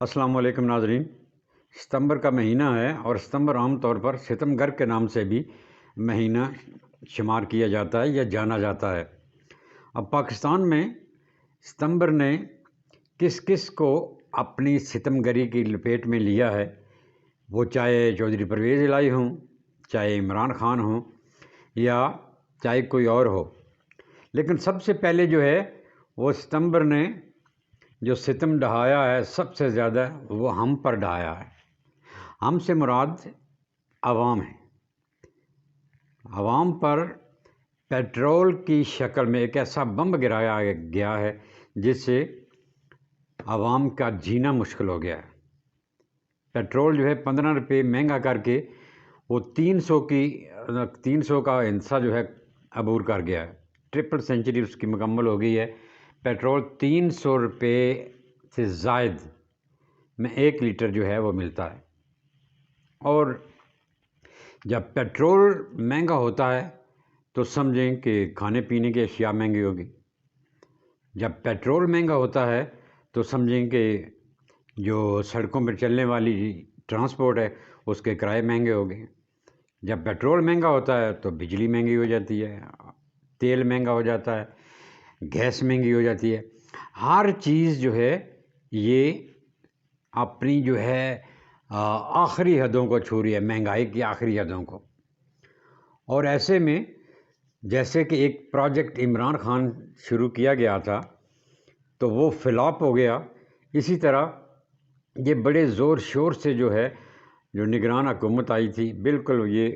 السلام علیکم ناظرین۔ ستمبر کا مہینہ ہے اور ستمبر عام طور پر ستمگر کے نام سے بھی مہینہ شمار کیا جاتا ہے یا جانا جاتا ہے۔ اب پاکستان میں ستمبر نے کس کس کو اپنی ستمگری کی لپیٹ میں لیا ہے، وہ چاہے چودھری پرویز الہی ہوں، چاہے عمران خان ہوں یا چاہے کوئی اور ہو، لیکن سب سے پہلے جو ہے وہ ستمبر نے جو ستم ڈھایا ہے سب سے زیادہ وہ ہم پر ڈھایا ہے۔ ہم سے مراد عوام ہے۔ عوام پر پیٹرول کی شکل میں ایک ایسا بم گرایا گیا ہے جس سے عوام کا جینا مشکل ہو گیا ہے۔ پیٹرول جو ہے 15 روپے مہنگا کر کے وہ 300 کا ہندسہ جو ہے عبور کر گیا ہے۔ ٹرپل سینچری اس کی مکمل ہو گئی ہے۔ پیٹرول 300 روپے سے زائد میں 1 لیٹر جو ہے وہ ملتا ہے، اور جب پیٹرول مہنگا ہوتا ہے تو سمجھیں کہ کھانے پینے کی اشیاء مہنگی ہوگی۔ جب پیٹرول مہنگا ہوتا ہے تو سمجھیں کہ جو سڑکوں پر چلنے والی ٹرانسپورٹ ہے اس کے کرائے مہنگے ہو گئے۔ جب پیٹرول مہنگا ہوتا ہے تو بجلی مہنگی ہو جاتی ہے، تیل مہنگا ہو جاتا ہے، گیس مہنگی ہو جاتی ہے۔ ہر چیز جو ہے یہ اپنی جو ہے آخری حدوں کو چھو رہی ہے، مہنگائی کی آخری حدوں کو۔ اور ایسے میں جیسے کہ ایک پروجیکٹ عمران خان شروع کیا گیا تھا تو وہ فلاپ ہو گیا، اسی طرح یہ بڑے زور شور سے جو ہے جو نگران حکومت آئی تھی، بالکل یہ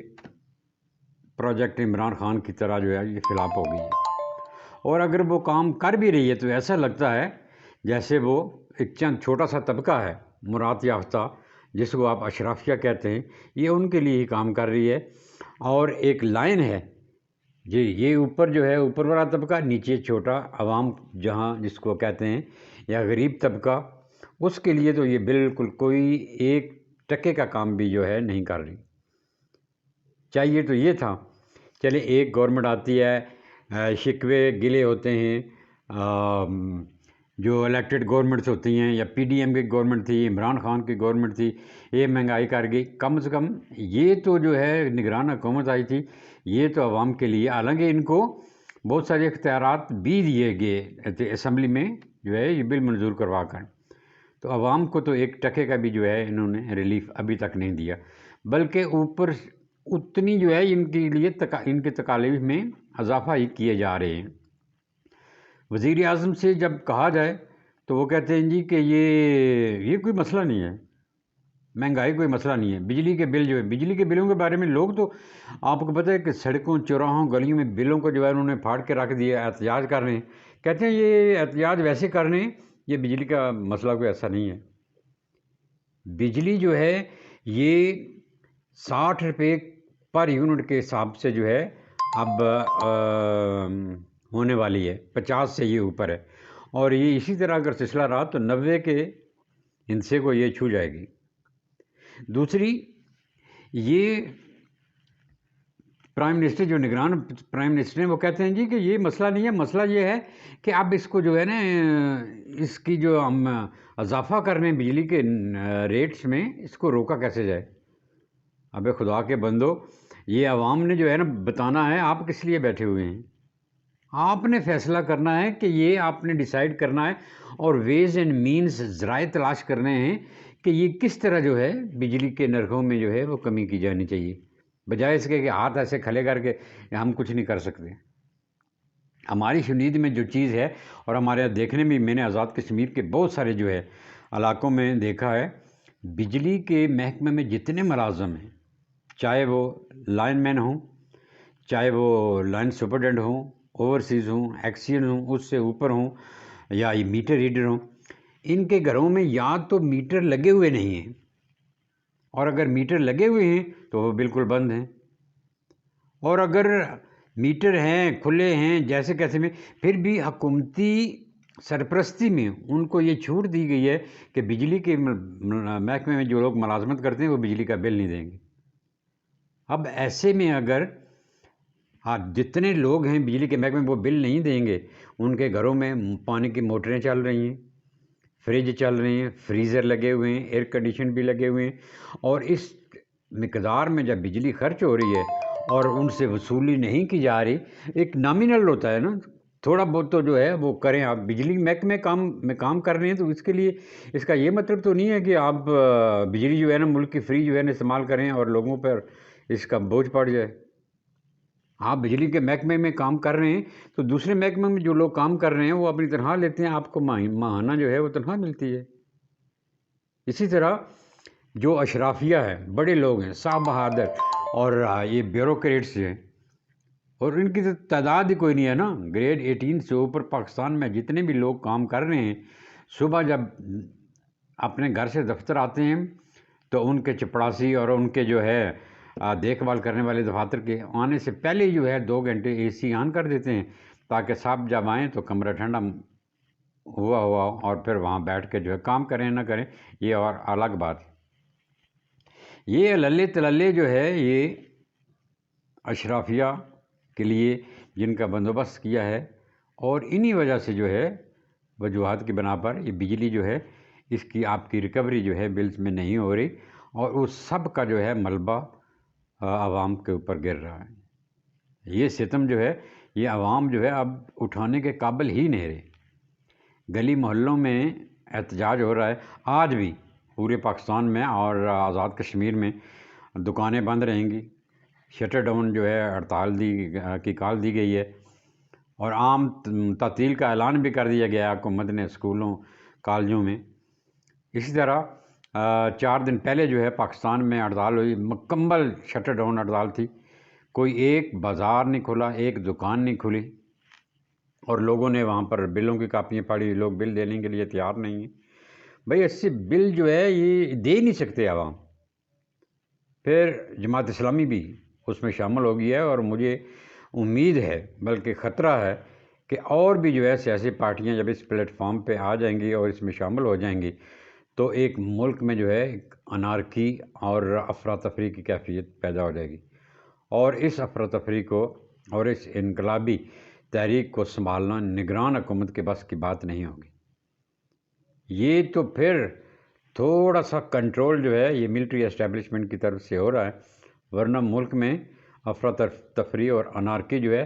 پروجیکٹ عمران خان کی طرح جو ہے یہ فلاپ ہو گئی ہے۔ اور اگر وہ کام کر بھی رہی ہے تو ایسا لگتا ہے جیسے وہ ایک چند چھوٹا سا طبقہ ہے مراد یافتہ، جس کو آپ اشرافیہ کہتے ہیں، یہ ان کے لیے ہی کام کر رہی ہے۔ اور ایک لائن ہے جی، یہ اوپر جو ہے اوپر والا طبقہ، نیچے چھوٹا عوام جہاں جس کو کہتے ہیں، یا غریب طبقہ، اس کے لیے تو یہ بالکل کوئی 1 ٹکے کا کام بھی جو ہے نہیں کر رہی۔ چاہیے تو یہ تھا چلے ایک گورنمنٹ آتی ہے، شکوے گلے ہوتے ہیں، جو الیکٹڈ گورنمنٹس ہوتی ہیں، یا پی ڈی ایم کی گورنمنٹ تھی، عمران خان کی گورنمنٹ تھی، یہ مہنگائی کر گئی، کم سے کم یہ تو جو ہے نگران حکومت آئی تھی، یہ تو عوام کے لیے، حالانکہ ان کو بہت سارے اختیارات بھی دیے گئے اسمبلی میں جو ہے یہ بل منظور کروا کر، تو عوام کو تو 1 ٹکے کا بھی جو ہے انہوں نے ریلیف ابھی تک نہیں دیا، بلکہ اوپر اتنی جو ہے ان کے لیے ان کے تکالیف میں اضافہ ہی کیے جا رہے ہیں۔ وزیر اعظم سے جب کہا جائے تو وہ کہتے ہیں جی کہ یہ کوئی مسئلہ نہیں ہے، مہنگائی کوئی مسئلہ نہیں ہے۔ بجلی کے بل جو ہے، بجلی کے بلوں کے بارے میں لوگ تو آپ کو پتہ ہے کہ سڑکوں چوراہوں گلیوں میں بلوں کو جو ہے انہوں نے پھاڑ کے رکھ دیا، احتجاج کر رہے ہیں، کہتے ہیں یہ احتجاج ویسے کر رہے ہیں، یہ بجلی کا مسئلہ کوئی ایسا نہیں ہے۔ بجلی جو ہے یہ 60 روپے پر یونٹ کے حساب سے جو ہے اب ہونے والی ہے، 50 سے یہ اوپر ہے، اور یہ اسی طرح اگر سلسلہ رہا تو 90 کے ہندسے کو یہ چھو جائے گی۔ دوسری، یہ پرائم منسٹر جو نگران پرائم منسٹر ہیں وہ کہتے ہیں جی کہ یہ مسئلہ نہیں ہے، مسئلہ یہ ہے کہ اب اس کو جو ہے نا اس کی جو ہم اضافہ کر رہے ہیں بجلی کے ریٹس میں، اس کو روکا کیسے جائے۔ اب خدا کے بندو، یہ عوام نے جو ہے نا بتانا ہے، آپ کس لیے بیٹھے ہوئے ہیں؟ آپ نے فیصلہ کرنا ہے کہ یہ آپ نے ڈیسائیڈ کرنا ہے، اور ویز اینڈ مینز ذرائع تلاش کرنے ہیں کہ یہ کس طرح جو ہے بجلی کے نرخوں میں جو ہے وہ کمی کی جانی چاہیے، بجائے اس کے کہ ہاتھ ایسے کھلے کر کے ہم کچھ نہیں کر سکتے۔ ہماری شنید میں جو چیز ہے، اور ہمارے یہاں دیکھنے میں میں نے آزاد کشمیر کے بہت سارے جو ہے علاقوں میں دیکھا ہے، بجلی کے محکمے میں جتنے ملازم ہیں، چاہے وہ لائن مین ہوں، چاہے وہ لائن سپرڈنٹ ہوں، اوورسیز ہوں، ایکسین ہوں، اس سے اوپر ہوں، یا یہ میٹر ریڈر ہوں، ان کے گھروں میں یا تو میٹر لگے ہوئے نہیں ہیں، اور اگر میٹر لگے ہوئے ہیں تو وہ بالکل بند ہیں، اور اگر میٹر ہیں کھلے ہیں جیسے کیسے میں، پھر بھی حکومتی سرپرستی میں ان کو یہ چھوٹ دی گئی ہے کہ بجلی کے محکمے میں جو لوگ ملازمت کرتے ہیں وہ بجلی کا بل نہیں دیں گے۔ اب ایسے میں اگر جتنے لوگ ہیں بجلی کے محکمے میں وہ بل نہیں دیں گے، ان کے گھروں میں پانی کی موٹریں چل رہی ہیں، فریج چل رہے ہیں، فریزر لگے ہوئے ہیں، ایئر کنڈیشن بھی لگے ہوئے ہیں، اور اس مقدار میں جب بجلی خرچ ہو رہی ہے اور ان سے وصولی نہیں کی جا رہی، ایک نامینل ہوتا ہے نا، تھوڑا بہت تو جو ہے وہ کریں. آپ بجلی محکمے میں کام کر رہے ہیں تو اس کے لیے اس کا یہ مطلب تو نہیں ہے کہ آپ بجلی جو ہے نا ملک کی فری جو ہے نا استعمال کریں اور لوگوں پر اس کا بوجھ پڑ جائے. آپ بجلی کے محکمے میں کام کر رہے ہیں تو دوسرے محکمے میں جو لوگ کام کر رہے ہیں وہ اپنی تنخواہ لیتے ہیں، آپ کو ماہانہ جو ہے وہ تنخواہ ملتی ہے. اسی طرح جو اشرافیہ ہے، بڑے لوگ ہیں، صاحب بہادر، اور یہ بیوروکریٹس ہیں، اور ان کی تو تعداد ہی کوئی نہیں ہے نا. گریڈ 18 سے اوپر پاکستان میں جتنے بھی لوگ کام کر رہے ہیں، صبح جب اپنے گھر سے دفتر آتے ہیں تو ان کے چپڑاسی اور ان کے جو ہے دیکھ بھال کرنے والے دفاتر کے آنے سے پہلے جو ہے 2 گھنٹے اے سی آن کر دیتے ہیں تاکہ صاحب جب آئیں تو کمرہ ٹھنڈا ہوا اور پھر وہاں بیٹھ کے جو ہے کام کریں نہ کریں یہ اور الگ بات. یہ للے تللے جو ہے یہ اشرافیہ کے لیے جن کا بندوبست کیا ہے، اور انہی وجہ سے جو ہے وجوہات کی بنا پر یہ بجلی جو ہے اس کی آپ کی ریکوری جو ہے بلز میں نہیں ہو رہی، اور اس سب کا جو ہے ملبہ عوام کے اوپر گر رہا ہے. یہ ستم جو ہے یہ عوام جو ہے اب اٹھانے کے قابل ہی نہیں رہے. گلی محلوں میں احتجاج ہو رہا ہے آج بھی پورے پاکستان میں، اور آزاد کشمیر میں دکانیں بند رہیں گی. شٹر ڈاؤن جو ہے ہڑتال کی کال دی گئی ہے، اور عام تعطیل کا اعلان بھی کر دیا گیا حکومت نے اسکولوں کالجوں میں. اسی طرح 4 دن پہلے جو ہے پاکستان میں ہڑتال ہوئی، مکمل شٹر ڈاؤن ہڑتال تھی. کوئی ایک بازار نہیں کھلا، ایک دکان نہیں کھلی، اور لوگوں نے وہاں پر بلوں کی کاپیاں پڑھی. لوگ بل دینے کے لیے تیار نہیں ہیں. بھئی ایسے بل جو ہے یہ دے نہیں سکتے عوام. پھر جماعت اسلامی بھی اس میں شامل ہو گئی ہے، اور مجھے امید ہے بلکہ خطرہ ہے کہ اور بھی جو ہے سیاسی پارٹیاں جب اس پلیٹ فارم پہ آ جائیں گی اور اس میں شامل ہو جائیں گی تو ایک ملک میں جو ہے ایک انارکی اور افراتفری کی کیفیت پیدا ہو جائے گی، اور اس افراتفری کو اور اس انقلابی تحریک کو سنبھالنا نگران حکومت کے بس کی بات نہیں ہوگی. یہ تو پھر تھوڑا سا کنٹرول جو ہے یہ ملٹری اسٹیبلشمنٹ کی طرف سے ہو رہا ہے، ورنہ ملک میں افراتفری اور انارکی جو ہے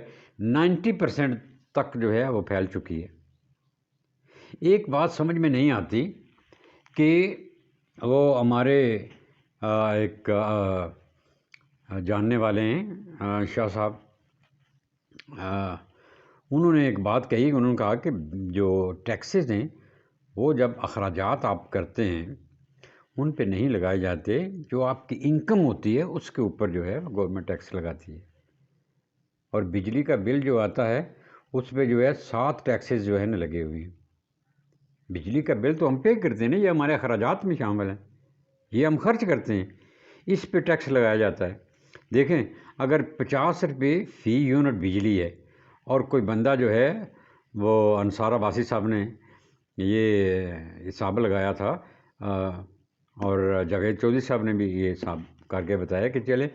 90% تک جو ہے وہ پھیل چکی ہے. ایک بات سمجھ میں نہیں آتی کہ وہ ہمارے ایک جاننے والے ہیں شاہ صاحب، انہوں نے ایک بات کہی، انہوں نے کہا کہ جو ٹیکسز ہیں وہ جب اخراجات آپ کرتے ہیں ان پہ نہیں لگائے جاتے، جو آپ کی انکم ہوتی ہے اس کے اوپر جو ہے گورنمنٹ ٹیکس لگاتی ہے. اور بجلی کا بل جو آتا ہے اس پہ جو ہے 7 ٹیکسز جو ہے نا لگے ہوئے ہیں. بجلی کا بل تو ہم پے کرتے ہیں نا، یہ ہمارے اخراجات میں شامل ہیں، یہ ہم خرچ کرتے ہیں، اس پہ ٹیکس لگایا جاتا ہے. دیکھیں اگر 50 روپے فی یونٹ بجلی ہے، اور کوئی بندہ جو ہے وہ انصار عباسی صاحب نے یہ حساب لگایا تھا، اور جاوید چودھری صاحب نے بھی یہ حساب کر کے بتایا کہ چلے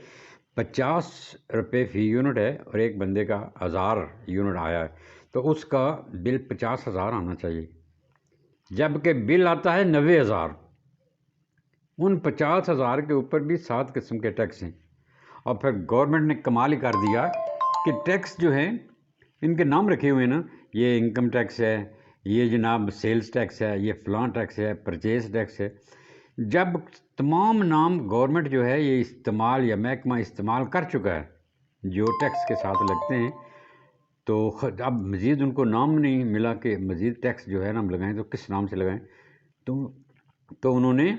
50 روپے فی یونٹ ہے اور ایک بندے کا 1000 یونٹ آیا ہے تو اس کا بل 50,000 آنا چاہیے، جبکہ بل آتا ہے 90,000. ان 50,000 کے اوپر بھی 7 قسم کے ٹیکس ہیں. اور پھر گورنمنٹ نے کمال ہی کر دیا کہ ٹیکس جو ہیں ان کے نام رکھے ہوئے ہیں نا، یہ انکم ٹیکس ہے، یہ جناب سیلز ٹیکس ہے، یہ فلاں ٹیکس ہے، پرچیز ٹیکس ہے. جب تمام نام گورنمنٹ جو ہے یہ استعمال یا محکمہ استعمال کر چکا ہے جو ٹیکس کے ساتھ لگتے ہیں، تو اب مزید ان کو نام نہیں ملا کہ مزید ٹیکس جو ہے نا ہم لگائیں تو کس نام سے لگائیں. تو انہوں نے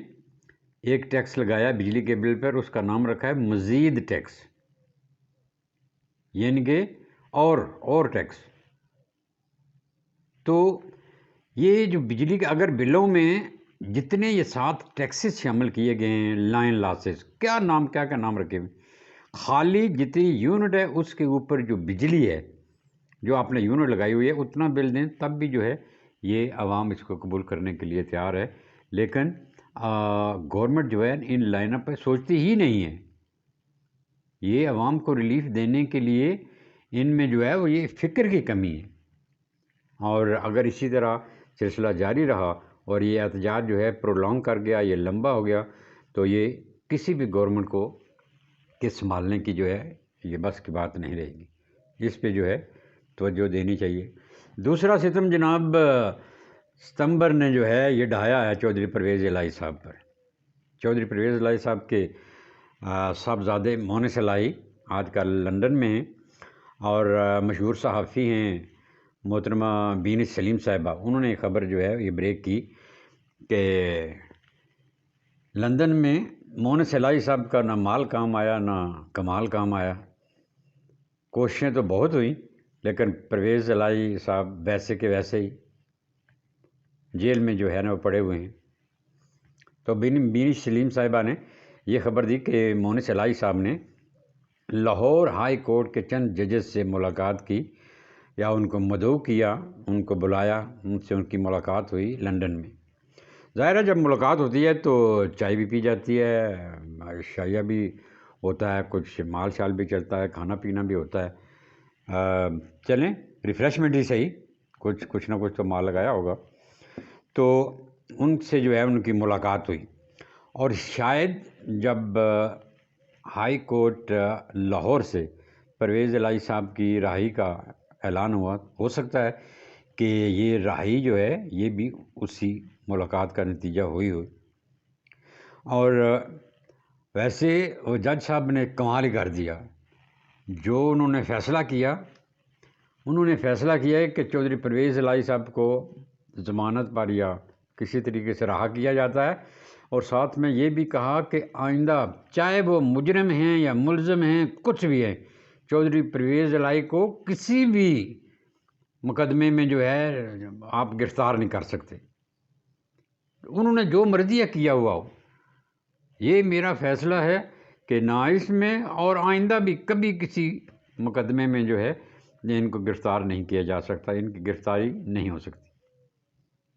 ایک ٹیکس لگایا بجلی کے بل پر، اس کا نام رکھا ہے مزید ٹیکس، یعنی کہ اور ٹیکس. تو یہ جو بجلی کے اگر بلوں میں جتنے یہ 7 ٹیکسز شامل کیے گئے ہیں، لائن لاسز کیا نام رکھے ہوئے، خالی جتنی یونٹ ہے اس کے اوپر جو بجلی ہے جو آپ نے یونٹ لگائی ہوئی ہے اتنا بل دیں، تب بھی جو ہے یہ عوام اس کو قبول کرنے کے لیے تیار ہے. لیکن گورنمنٹ جو ہے ان لائنوں پہ سوچتی ہی نہیں ہے. یہ عوام کو ریلیف دینے کے لیے ان میں جو ہے وہ یہ فکر کی کمی ہے. اور اگر اسی طرح سلسلہ جاری رہا اور یہ احتجاج جو ہے پرولونگ کر گیا، یہ لمبا ہو گیا، تو یہ کسی بھی گورنمنٹ کو کہ سنبھالنے کی جو ہے یہ بس کی بات نہیں رہے گی، اس پہ جو ہے توجہ دینی چاہیے۔ دوسرا ستم جناب ستمبر نے جو ہے یہ ڈھایا ہے چودھری پرویز الہی صاحب پر۔ چودھری پرویز الہی صاحب کے صاحبزادے مونس الہی آج کل لندن میں ہیں، اور مشہور صحافی ہیں محترمہ بینت سلیم صاحبہ، انہوں نے خبر جو ہے یہ بریک کی کہ لندن میں مونس الہی صاحب کا نہ مال کام آیا نہ کمال کام آیا۔ کوششیں تو بہت ہوئیں، لیکن پرویز الہی صاحب ویسے کے ویسے ہی جیل میں جو ہے نا وہ پڑے ہوئے ہیں۔ تو بینت سلیم صاحبہ نے یہ خبر دی کہ مونس الہی صاحب نے لاہور ہائی کورٹ کے چند ججز سے ملاقات کی، یا ان کو مدعو کیا، ان کو بلایا، ان سے ان کی ملاقات ہوئی لندن میں۔ ظاہر ہے جب ملاقات ہوتی ہے تو چائے بھی پی جاتی ہے، شائیہ بھی ہوتا ہے، کچھ مال شال بھی چلتا ہے، کھانا پینا بھی ہوتا ہے، چلیں ریفریشمنٹ ہی صحیح، کچھ نہ کچھ تو مال لگایا ہوگا۔ تو ان سے جو ہے ان کی ملاقات ہوئی، اور شاید جب ہائی کورٹ لاہور سے پرویز الہی صاحب کی رہائی کا اعلان ہوا، ہو سکتا ہے کہ یہ رہائی جو ہے یہ بھی اسی ملاقات کا نتیجہ ہوئی ہو۔ اور ویسے وہ جج صاحب نے کمال ہی کر دیا، جو انہوں نے فیصلہ کیا ہے کہ چودھری پرویز الہی صاحب کو ضمانت پر یا کسی طریقے سے رہا کیا جاتا ہے، اور ساتھ میں یہ بھی کہا کہ آئندہ چاہے وہ مجرم ہیں یا ملزم ہیں، کچھ بھی ہیں، چودھری پرویز الہی کو کسی بھی مقدمے میں جو ہے آپ گرفتار نہیں کر سکتے، انہوں نے جو مرضی کیا ہوا ہو، یہ میرا فیصلہ ہے کہ نہ اس میں اور آئندہ بھی کبھی کسی مقدمے میں جو ہے ان کو گرفتار نہیں کیا جا سکتا، ان کی گرفتاری نہیں ہو سکتی۔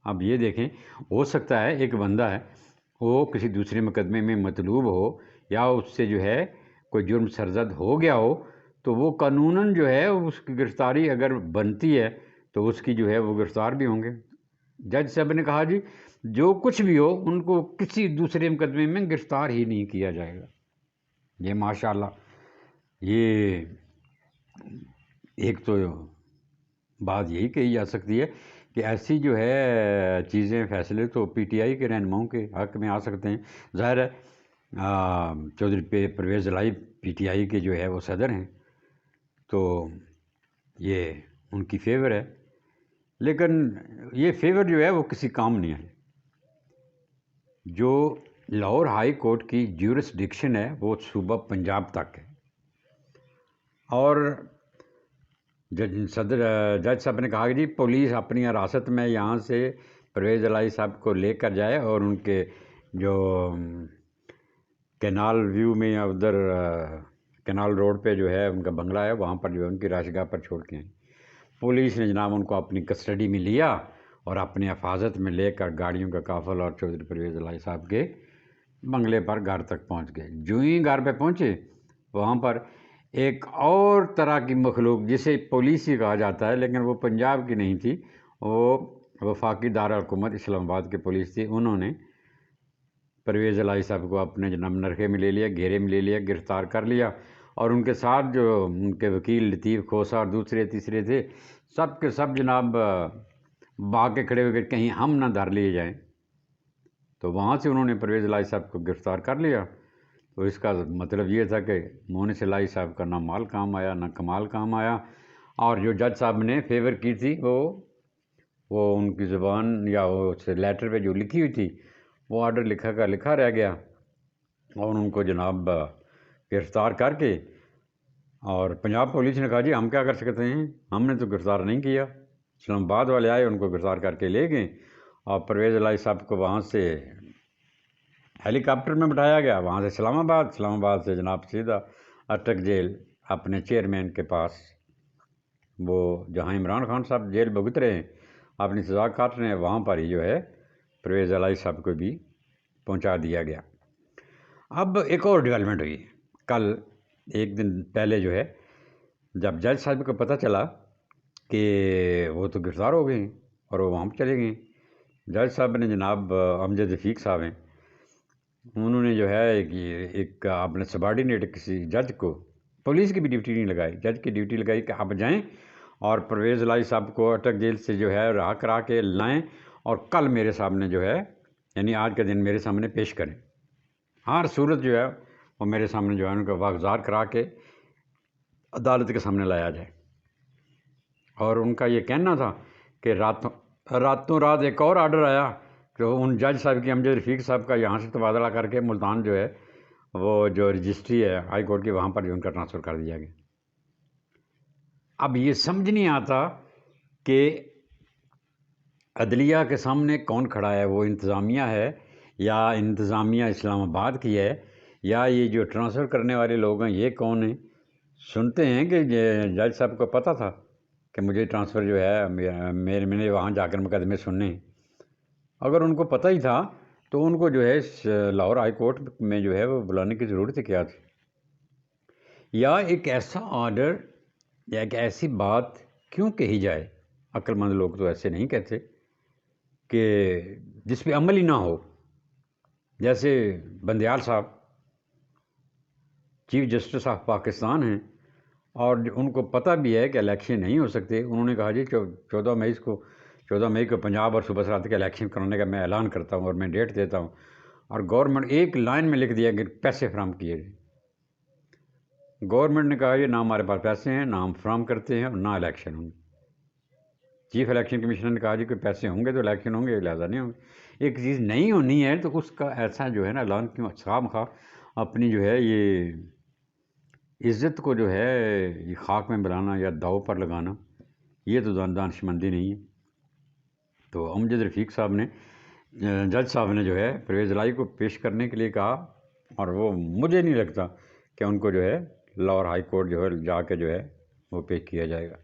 اب یہ دیکھیں، ہو سکتا ہے ایک بندہ ہے وہ کسی دوسرے مقدمے میں مطلوب ہو، یا اس سے جو ہے کوئی جرم سرزد ہو گیا ہو، تو وہ قانوناً جو ہے اس کی گرفتاری اگر بنتی ہے تو اس کی جو ہے وہ گرفتار بھی ہوں گے۔ جج صاحب نے کہا جی جو کچھ بھی ہو ان کو کسی دوسرے مقدمے میں گرفتار ہی نہیں کیا جائے گا۔ یہ ماشاءاللہ یہ ایک تو بات یہی کہی جا سکتی ہے کہ ایسی جو ہے چیزیں، فیصلے تو پی ٹی آئی کے رہنماؤں کے حق میں آ سکتے ہیں۔ ظاہر ہے چودھری پرویز الہی پی ٹی آئی کے جو ہے وہ صدر ہیں، تو یہ ان کی فیور ہے، لیکن یہ فیور جو ہے وہ کسی کام نہیں ہے۔ جو لاہور ہائی کورٹ کی جیورسڈکشن ہے وہ صوبہ پنجاب تک ہے، اور جج صاحب نے کہا کہ جی پولیس اپنی حراست میں یہاں سے پرویز الہی صاحب کو لے کر جائے، اور ان کے جو کینال ویو میں یا ادھر کینال روڈ پہ جو ہے ان کا بنگلہ ہے، وہاں پر جو ہے ان کی رہائش گاہ پر چھوڑ کے آئیں۔ پولیس نے جناب ان کو اپنی کسٹڈی میں لیا اور اپنے حفاظت میں لے کر گاڑیوں کا قافلہ اور چودھری پرویز الہی صاحب کے بنگلے پر گھر تک پہنچ گئے۔ جو ہی گھر پہ پہنچے وہاں پر ایک اور طرح کی مخلوق، جسے پولیس ہی کہا جاتا ہے لیکن وہ پنجاب کی نہیں تھی، وہ وفاقی دارالحکومت اسلام آباد کی پولیس تھی، انہوں نے پرویز الہی صاحب کو اپنے جناب نرخے میں لے لیا، گھیرے میں لے لیا، گرفتار کر لیا، اور ان کے ساتھ جو ان کے وکیل لطیف کھوسہ اور دوسرے تیسرے تھے، سب کے سب جناب بھاگ کے کھڑے ہوئے کہ کہیں ہم نہ دھر لیے جائیں۔ تو وہاں سے انہوں نے پرویز الہی صاحب کو گرفتار کر لیا۔ تو اس کا مطلب یہ تھا کہ مونس الہی صاحب کا نہ مال کام آیا نہ کمال کام آیا، اور جو جج صاحب نے فیور کی تھی وہ ان کی زبان یا اس لیٹر پہ جو لکھی ہوئی تھی وہ آرڈر لکھا رہ گیا، اور ان کو جناب گرفتار کر کے، اور پنجاب پولیس نے کہا جی ہم کیا کر سکتے ہیں، ہم نے تو گرفتار نہیں کیا۔ اسلام آباد والے آئے، ان کو گرفتار کر کے لے گئے، اور پرویز الہی صاحب کو وہاں سے ہیلی کاپٹر میں بٹھایا گیا، وہاں سے اسلام آباد سے جناب سیدھا اٹک جیل اپنے چیئرمین کے پاس، وہ جہاں عمران خان صاحب جیل بھگت رہے ہیں، اپنی سزا کاٹ رہے ہیں، وہاں پر ہی جو ہے پرویز الہی صاحب کو بھی پہنچا دیا گیا۔ اب ایک اور ڈیولپمنٹ ہوئی کل، ایک دن پہلے جو ہے، جب جج صاحب کو پتہ چلا کہ وہ تو گرفتار ہو گئے ہیں اور وہ وہاں پہ چلے گئے، جج صاحب نے جناب امجد رفیق صاحب ہیں، انہوں نے جو ہے ایک آپ نے سبارڈینیٹ کسی جج کو، پولیس کی بھی ڈیوٹی نہیں لگائی، جج کی ڈیوٹی لگائی کہ آپ جائیں اور پرویز الہی صاحب کو اٹک جیل سے جو ہے رہا کرا کے لائیں اور کل میرے سامنے جو ہے یعنی آج کے دن میرے سامنے پیش کریں، ہر صورت جو ہے وہ میرے سامنے جو ہے ان کا واگزار کرا کے عدالت کے سامنے لایا جائے۔ اور ان کا یہ کہنا تھا کہ راتوں رات ایک اور آرڈر آیا کہ ان جج صاحب کی امجد رفیق صاحب کا یہاں سے تبادلہ کر کے ملتان جو ہے وہ جو رجسٹری ہے ہائی کورٹ کی وہاں پر جو ان کا ٹرانسفر کر دیا گیا۔ اب یہ سمجھ نہیں آتا کہ عدلیہ کے سامنے کون کھڑا ہے، وہ انتظامیہ ہے یا انتظامیہ اسلام آباد کی ہے، یا یہ جو ٹرانسفر کرنے والے لوگ ہیں یہ کون ہیں؟ سنتے ہیں کہ جج صاحب کو پتہ تھا کہ مجھے ٹرانسفر جو ہے میں نے وہاں جا کر مقدمے سننے ہیں۔ اگر ان کو پتہ ہی تھا تو ان کو جو ہے لاہور ہائی کورٹ میں جو ہے وہ بلانے کی ضرورت کیا تھی؟ یا ایک ایسا آرڈر یا ایک ایسی بات کیوں کہی جائے، عقل مند لوگ تو ایسے نہیں کہتے، کہ جس پہ عمل ہی نہ ہو؟ جیسے بندیال صاحب چیف جسٹس آف پاکستان ہیں اور ان کو پتہ بھی ہے کہ الیکشن نہیں ہو سکتے، انہوں نے کہا جی 14 مئی کو پنجاب اور صوبہ سرحد کے الیکشن کرانے کا میں اعلان کرتا ہوں اور میں ڈیٹ دیتا ہوں، اور گورنمنٹ ایک لائن میں لکھ دیا کہ پیسے فراہم کیے جائیں۔ گورنمنٹ نے کہا یہ نہ ہمارے پاس پیسے ہیں، نہ ہم فراہم کرتے ہیں اور نہ الیکشن ہوں گے۔ چیف الیکشن کمیشنر نے کہا جی کوئی پیسے ہوں گے تو الیکشن ہوں گے، لہٰذا نہیں ہوں گے۔ ایک چیز نہیں ہونی ہے تو اس کا ایسا جو ہے نا اعلان کیوں؟ خواہ مخواہ اپنی جو ہے یہ عزت کو جو ہے یہ خاک میں ملانا یا داؤ پر لگانا، یہ تو دانشمندی نہیں ہے۔ تو امجد رفیق صاحب نے جج صاحب نے جو ہے پرویز الہی کو پیش کرنے کے لیے کہا، اور وہ مجھے نہیں لگتا کہ ان کو جو ہے لاہور ہائی کورٹ جو ہے جا کے جو ہے وہ پیش کیا جائے گا۔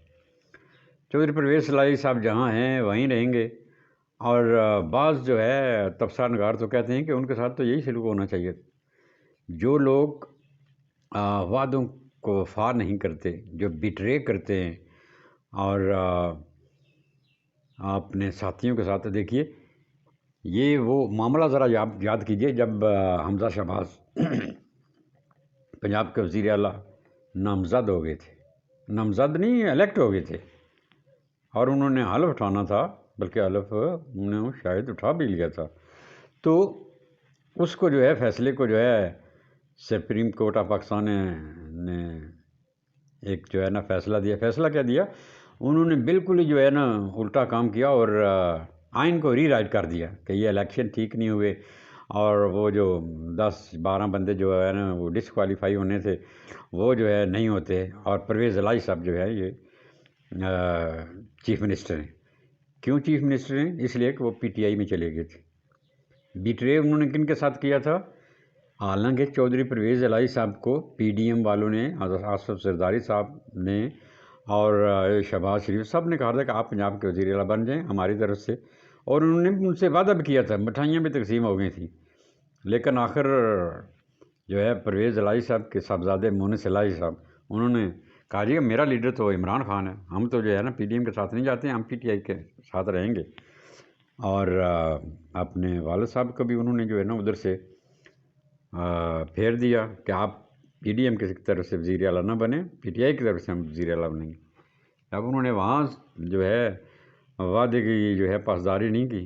چودھری پرویز الہی صاحب جہاں ہیں وہیں رہیں گے، اور بعض جو ہے تبصرہ نگار تو کہتے ہیں کہ ان کے ساتھ تو یہی سلوک ہونا چاہیے، جو لوگ وعدوں کو وفا نہیں کرتے، جو بیٹرے کرتے ہیں اور اپنے ساتھیوں کے ساتھ۔ دیکھیے یہ وہ معاملہ ذرا یاد کیجئے جب حمزہ شہباز پنجاب کے وزیر اعلیٰ نامزد ہو گئے تھے، نامزد نہیں الیکٹ ہو گئے تھے، اور انہوں نے حلف اٹھانا تھا، بلکہ حلف انہوں نے شاید اٹھا بھی لیا تھا، تو اس کو جو ہے فیصلے کو جو ہے سپریم کورٹ آف پاکستان نے ایک جو ہے نا فیصلہ دیا۔ فیصلہ کیا دیا؟ انہوں نے بالکل ہی جو ہے نا الٹا کام کیا اور آئین کو ری رائٹ کر دیا کہ یہ الیکشن ٹھیک نہیں ہوئے، اور وہ جو 10-12 بندے جو ہے نا وہ ڈسکوالیفائی ہونے تھے وہ جو ہے نہیں ہوتے، اور پرویز الہی صاحب جو ہے یہ چیف منسٹر ہیں۔ کیوں چیف منسٹر ہیں؟ اس لیے کہ وہ پی ٹی آئی میں چلے گئے تھے۔ بیٹرے انہوں نے کن کے ساتھ کیا تھا؟ حالانکہ چودھری پرویز الہی صاحب کو پی ڈی ایم والوں نے، آصف زرداری صاحب نے اور شہباز شریف صاحب نے کہا تھا کہ آپ پنجاب کے وزیر اعلیٰ بن جائیں ہماری طرف سے، اور انہوں نے ان سے وعدہ بھی کیا تھا، مٹھائیاں بھی تقسیم ہو گئی تھیں، لیکن آخر جو ہے پرویز الہی صاحب کے صاحبزادے مونس الہی صاحب انہوں نے کہا جی میرا لیڈر تو عمران خان ہے، ہم تو جو ہے نا پی ڈی ایم کے ساتھ نہیں جاتے ہیں، ہم پی ٹی آئی کے ساتھ رہیں گے۔ اور اپنے والد صاحب کو بھی انہوں نے جو ہے نا ادھر سے پھیر دیا کہ آپ پی ڈی ایم کی طرف سے وزیر اعلیٰ نہ بنیں، پی ٹی آئی کی طرف سے ہم وزیر اعلیٰ بنیں گے۔ اب انہوں نے وہاں جو ہے وعدے کی جو ہے پاسداری نہیں کی،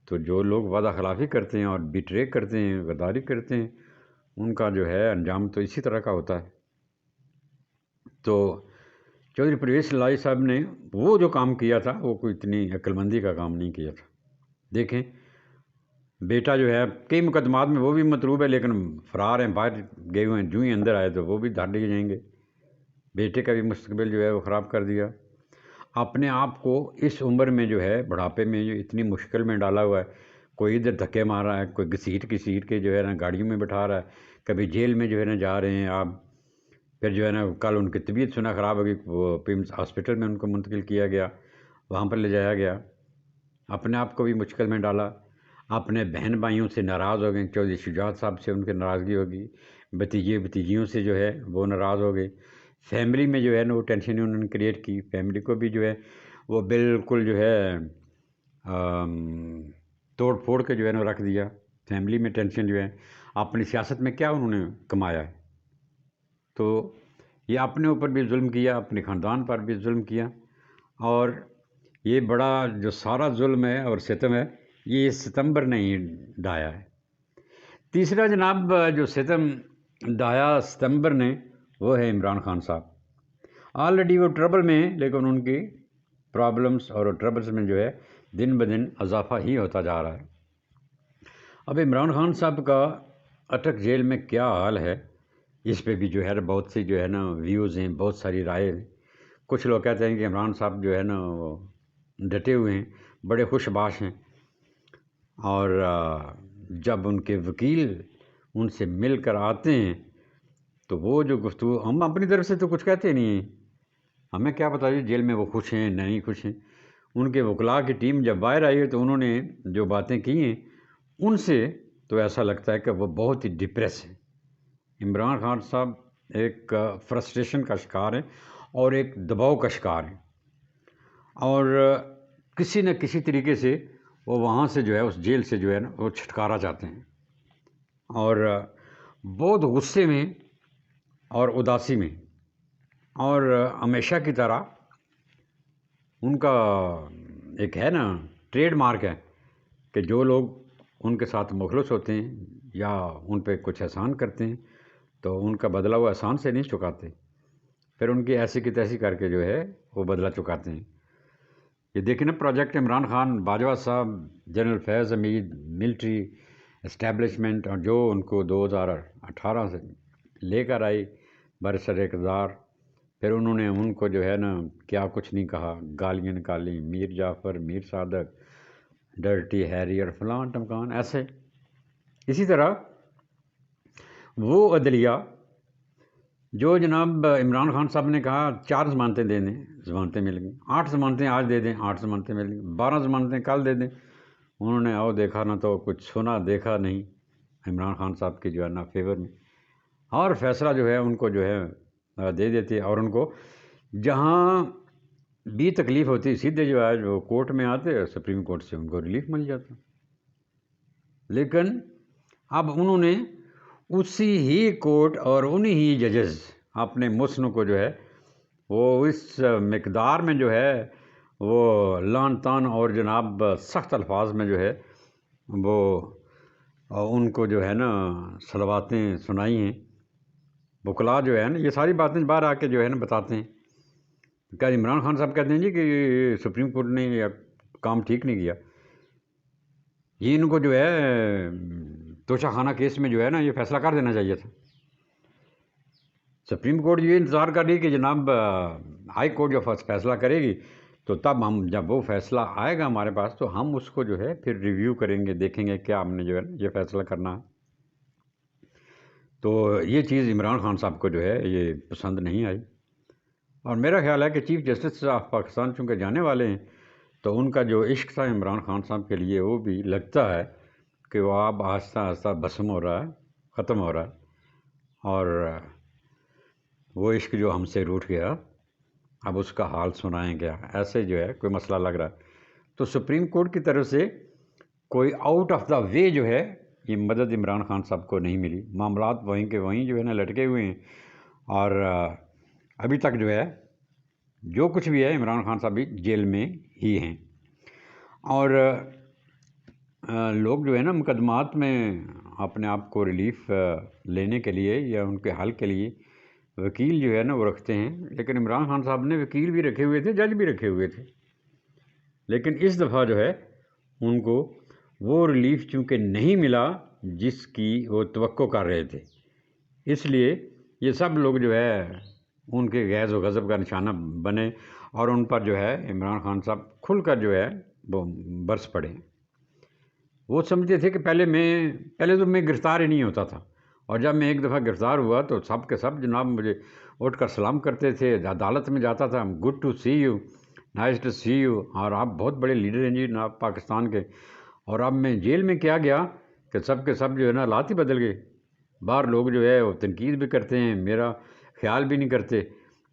تو جو لوگ وعدہ خلافی کرتے ہیں اور بیٹرے کرتے ہیں، غداری کرتے ہیں، ان کا جو ہے انجام تو اسی طرح کا ہوتا ہے۔ تو چودھری پرویز الہی صاحب نے وہ جو کام کیا تھا وہ کوئی اتنی عقل مندی کا کام نہیں کیا تھا۔ دیکھیں بیٹا جو ہے کئی مقدمات میں وہ بھی مطلوب ہے لیکن فرار ہیں، باہر گئے ہوئے ہیں، جو ہی اندر آئے تو وہ بھی دھر لیے جائیں گے۔ بیٹے کا بھی مستقبل جو ہے وہ خراب کر دیا، اپنے آپ کو اس عمر میں جو ہے بڑھاپے میں جو اتنی مشکل میں ڈالا ہوا ہے، کوئی ادھر دھکے مار رہا ہے، کوئی گھسیٹ کے جو ہے نا گاڑیوں میں بٹھا رہا ہے، کبھی جیل میں جو ہے نا جا رہے ہیں آپ، پھر جو ہے نا کل ان کی طبیعت سنا خراب ہوگی، وہ پیمز ہاسپٹل میں ان کو منتقل کیا گیا، وہاں پر لے جایا گیا، اپنے آپ کو بھی مشکل میں ڈالا، اپنے بہن بھائیوں سے ناراض ہو گئے، چودھری شجاعت صاحب سے ان کی ناراضگی ہوگی، بھتیجیوں سے جو ہے وہ ناراض ہو گئے، فیملی میں جو ہے نا وہ ٹینشن انہوں نے کریٹ کی، فیملی کو بھی جو ہے وہ بالکل جو ہے توڑ پھوڑ کے جو ہے نا رکھ دیا. فیملی میں ٹینشن جو ہے, اپنی سیاست میں کیا انہوں نے کمایا ہے. تو یہ اپنے اوپر بھی ظلم کیا, اپنے خاندان پر بھی ظلم کیا, اور یہ بڑا جو سارا ظلم ہے اور ستم ہے یہ ستمبر نے ہی ڈھایا ہے. تیسرا جناب جو ستم ڈھایا ستمبر نے وہ ہے عمران خان صاحب. آلریڈی وہ ٹربل میں ہیں, لیکن ان کی پرابلمس اور ٹربلس میں جو ہے دن بدن اضافہ ہی ہوتا جا رہا ہے. اب عمران خان صاحب کا اٹک جیل میں کیا حال ہے, اس پہ بھی جو ہے بہت سی جو ہے نا ویوز ہیں, بہت ساری رائے ہیں. کچھ لوگ کہتے ہیں کہ عمران صاحب جو ہے نا وہ ڈٹے ہوئے ہیں, بڑے خوش باش ہیں, اور جب ان کے وکیل ان سے مل کر آتے ہیں تو وہ جو گفتگو, ہم اپنی طرف سے تو کچھ کہتے نہیں ہیں, ہمیں کیا پتا جیل میں وہ خوش ہیں نہیں خوش ہیں. ان کے وکلاء کی ٹیم جب باہر آئی ہے تو انہوں نے جو باتیں کی ہیں ان سے تو ایسا لگتا ہے کہ وہ بہت ہی ڈپریس ہیں. عمران خان صاحب ایک فرسٹریشن کا شکار ہیں اور ایک دباؤ کا شکار ہیں, اور کسی نہ کسی طریقے سے وہ وہاں سے جو ہے اس جیل سے جو ہے نا وہ چھٹکارا چاہتے ہیں, اور بہت غصے میں اور اداسی میں, اور ہمیشہ کی طرح ان کا ایک ہے نا ٹریڈ مارک ہے کہ جو لوگ ان کے ساتھ مخلص ہوتے ہیں یا ان پہ کچھ احسان کرتے ہیں تو ان کا بدلہ وہ احسان سے نہیں چکاتے, پھر ان کی ایسی کی تیسی کر کے جو ہے وہ بدلہ چکاتے ہیں. یہ دیکھیں نا پروجیکٹ عمران خان, باجوہ صاحب, جنرل فیض حمید, ملٹری اسٹیبلشمنٹ, اور جو ان کو 2018 سے لے کر آئی برسر اقتدار, پھر انہوں نے ان کو جو ہے نا کیا کچھ نہیں کہا, گالیاں نکالی, میر جعفر, میر صادق, ڈرٹی ہیری اور فلاں ٹمکان ایسے. اسی طرح وہ عدلیہ جو جناب عمران خان صاحب نے کہا 4 ضمانتیں دے دیں, ضمانتیں مل گئیں, 8 ضمانتیں آج دے دیں, 8 ضمانتیں مل گئیں, 12 ضمانتیں کل دے دیں. انہوں نے آؤ دیکھا نہ تو کچھ سنا دیکھا نہیں عمران خان صاحب کی جو ہے نا فیور میں, اور فیصلہ جو ہے ان کو جو ہے دے دیتے, اور ان کو جہاں بھی تکلیف ہوتی سیدھے جو ہے وہ کورٹ میں آتے, سپریم کورٹ سے ان کو ریلیف مل جاتا. لیکن اب انہوں نے اسی ہی کورٹ اور انہی ہی ججز اپنے مسن کو جو ہے وہ اس مقدار میں جو ہے وہ لان تان اور جناب سخت الفاظ میں جو ہے وہ ان کو جو ہے نا صلواتیں سنائی ہیں. وکلاء جو ہے نا یہ ساری باتیں باہر آ کے جو ہے نا بتاتے ہیں. کیا عمران خان صاحب کہتے ہیں جی کہ سپریم کورٹ نے یہ کام ٹھیک نہیں کیا, یہ ان کو جو ہے توشہ خانہ کیس میں جو ہے نا یہ فیصلہ کر دینا چاہیے تھا. سپریم کورٹ یہ انتظار کر رہی کہ جناب ہائی کورٹ جو فیصلہ کرے گی تو تب ہم, جب وہ فیصلہ آئے گا ہمارے پاس تو ہم اس کو جو ہے پھر ریویو کریں گے, دیکھیں گے کیا ہم نے جو ہے یہ فیصلہ کرنا ہے. تو یہ چیز عمران خان صاحب کو جو ہے یہ پسند نہیں آئی, اور میرا خیال ہے کہ چیف جسٹس آف پاکستان چونکہ جانے والے ہیں تو ان کا جو عشق تھا عمران خان صاحب کے لیے وہ بھی لگتا ہے کہ وہ اب آہستہ آہستہ بسم ہو رہا ہے, ختم ہو رہا ہے, اور وہ عشق جو ہم سے روٹھ گیا اب اس کا حال سنائیں گیا, ایسے جو ہے کوئی مسئلہ لگ رہا ہے. تو سپریم کورٹ کی طرف سے کوئی آؤٹ آف دا وے جو ہے یہ مدد عمران خان صاحب کو نہیں ملی. معاملات وہیں کے وہیں جو ہے نا لٹکے ہوئے ہیں, اور ابھی تک جو ہے جو کچھ بھی ہے عمران خان صاحب بھی جیل میں ہی ہیں. اور لوگ جو ہے نا مقدمات میں اپنے آپ کو ریلیف لینے کے لیے یا ان کے حل کے لیے وکیل جو ہے نا وہ رکھتے ہیں, لیکن عمران خان صاحب نے وکیل بھی رکھے ہوئے تھے, جج بھی رکھے ہوئے تھے, لیکن اس دفعہ جو ہے ان کو وہ ریلیف چونکہ نہیں ملا جس کی وہ توقع کر رہے تھے, اس لیے یہ سب لوگ جو ہے ان کے غیظ و غضب کا نشانہ بنے, اور ان پر جو ہے عمران خان صاحب کھل کر جو ہے وہ برس پڑے. وہ سمجھتے تھے کہ پہلے تو میں گرفتار ہی نہیں ہوتا تھا, اور جب میں ایک دفعہ گرفتار ہوا تو سب کے سب جناب مجھے اٹھ کر سلام کرتے تھے, عدالت میں جاتا تھا, good to see you, nice to see you, اور آپ بہت بڑے لیڈر ہیں جی جناب پاکستان کے. اور اب میں جیل میں کیا گیا کہ سب کے سب جو ہے نا حالات ہی بدل گئے. باہر لوگ جو ہے وہ تنقید بھی کرتے ہیں, میرا خیال بھی نہیں کرتے,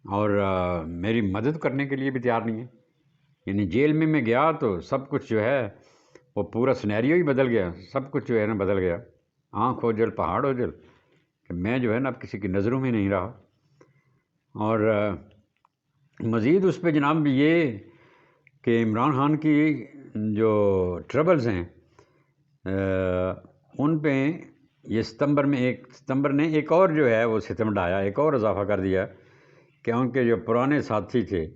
اور میری مدد کرنے کے لیے بھی تیار نہیں ہے. یعنی جیل میں گیا تو سب کچھ جو ہے وہ پورا سنیریو ہی بدل گیا، سب کچھ جو ہے نا بدل گیا، آنکھ ہو جل پہاڑ ہو جل، کہ میں جو ہے نا اب کسی کی نظروں میں نہیں رہا۔ اور مزید اس پہ جناب یہ کہ عمران خان کی جو ٹربلز ہیں ان پہ یہ ستمبر نے ایک اور جو ہے وہ ستم ڈھایا، ایک اور اضافہ کر دیا کہ ان کے جو پرانے ساتھی تھے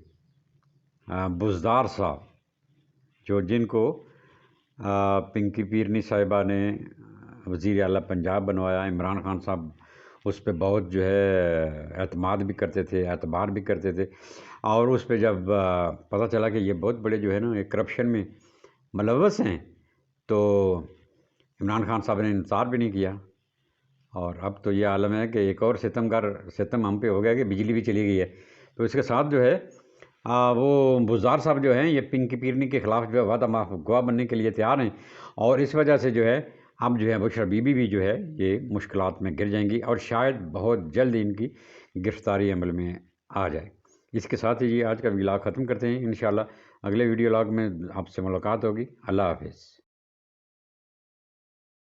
بزدار صاحب، جن کو پنکی پیرنی صاحبہ نے وزیر اعلیٰ پنجاب بنوایا، عمران خان صاحب اس پہ بہت جو ہے اعتماد بھی کرتے تھے، اعتبار بھی کرتے تھے، اور اس پہ جب پتہ چلا کہ یہ بہت بڑے جو ہے نا ایک کرپشن میں ملوث ہیں تو عمران خان صاحب نے انتظار بھی نہیں کیا۔ اور اب تو یہ عالم ہے کہ ایک اور ستم ہم پہ ہو گیا کہ بجلی بھی چلی گئی ہے۔ تو اس کے ساتھ جو ہے وہ بزدار صاحب جو ہیں یہ پنکی پیرنی کے خلاف جو ہے وعدہ معاف گواہ بننے کے لیے تیار ہیں، اور اس وجہ سے جو ہے اب جو ہے بشرا بی بی بھی جو ہے یہ مشکلات میں گر جائیں گی، اور شاید بہت جلد ان کی گرفتاری عمل میں آ جائے۔ اس کے ساتھ ہی یہ آج کا ولاگ ختم کرتے ہیں، انشاءاللہ اگلے ویڈیو لاگ میں آپ سے ملاقات ہوگی۔ اللہ حافظ۔